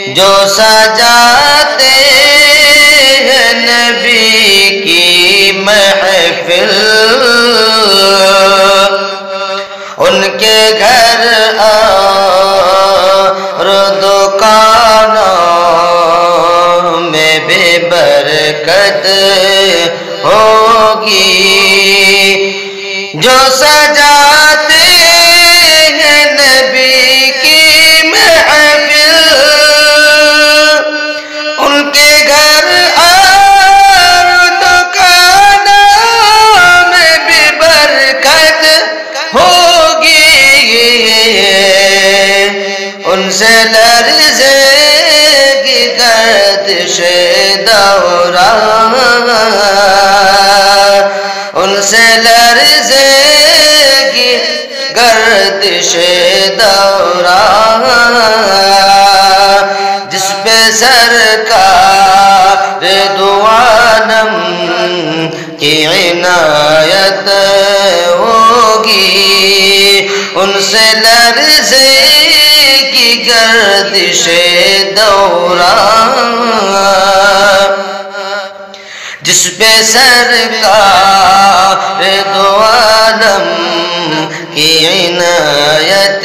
جو سجاتے ہیں نبی کی محفل، ان کے گھر اور دکانوں میں بھی برکت ہوگی۔ جو سجاتے ہیں نبی کی محفل، ان کے گھر اور دکانوں میں بھی برکت ہوگی۔ ان سے لرزے گی گردش دوران، ان سے لرزے گی گردش دوران، جس پہ سرکار دو عالم کی عنایت ہوگی۔ ان سے لرزے گی گردش دوران، جس پہ سرکار دو عالم کی عنایت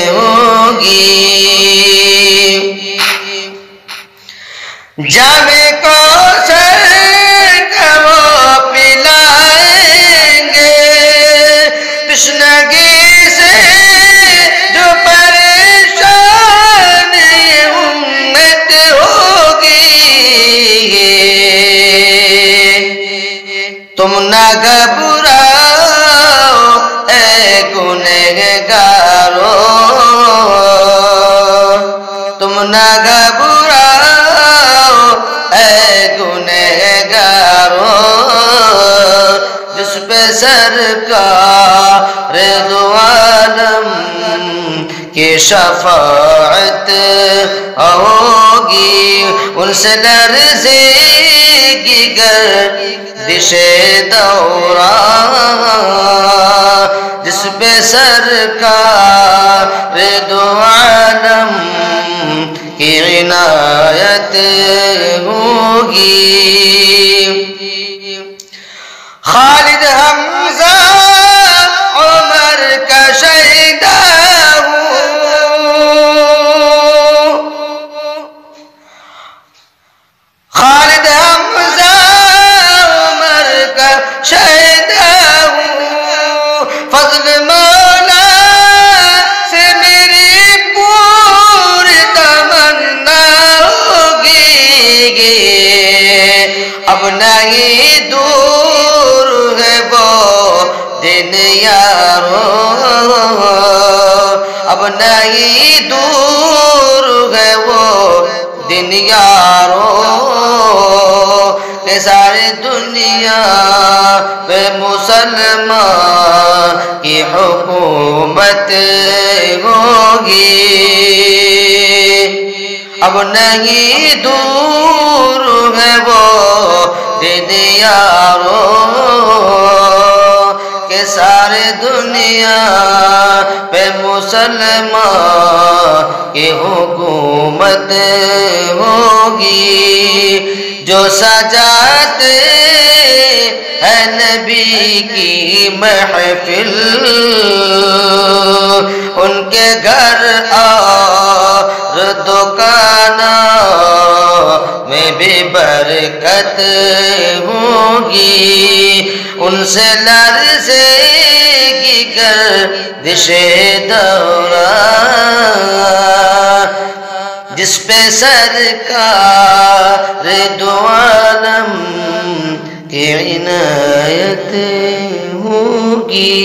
ہوگی۔ جام کوثر کا وہ پلائیں گے، تشنگی سے جو پریشان امت ہوگی۔ تم نہ گھبراؤ اے گنہگارو، تم نہ گھبراؤ اے گنہگارو، جس پہ سرکار دو عالم کی شفاعت ہوگی۔ ان سے لرزے گی گردش دوران، جس پہ سرکار دو عالم کی عنایت ہوگی۔ خالد حمزہ عمر کا شہیدہ ہوں، خالد حمزہ عمر کا شہیدہ ہوں، فضل مولا سے میری پوری تمنا ہوگی۔ اب نہیں دور ہے وہ دن یارو، اب نہیں دور ہے وہ دن یارو، کہ ساری دنیا پہ مسلمان کی حکومت ہوگی۔ اب نہیں دور ہے وہ دن یارو، کہ سارے دنیا پہ مسلمان کی حکومت ہوگی۔ جو سجاتے ہیں نبی کی محفل، ان کے گھر اور دکانوں میں بھی برکت ہوگی۔ ان سے لرزے گی گردش دوران، جس پہ سرکار دو عالم کی عنایت ہوگی۔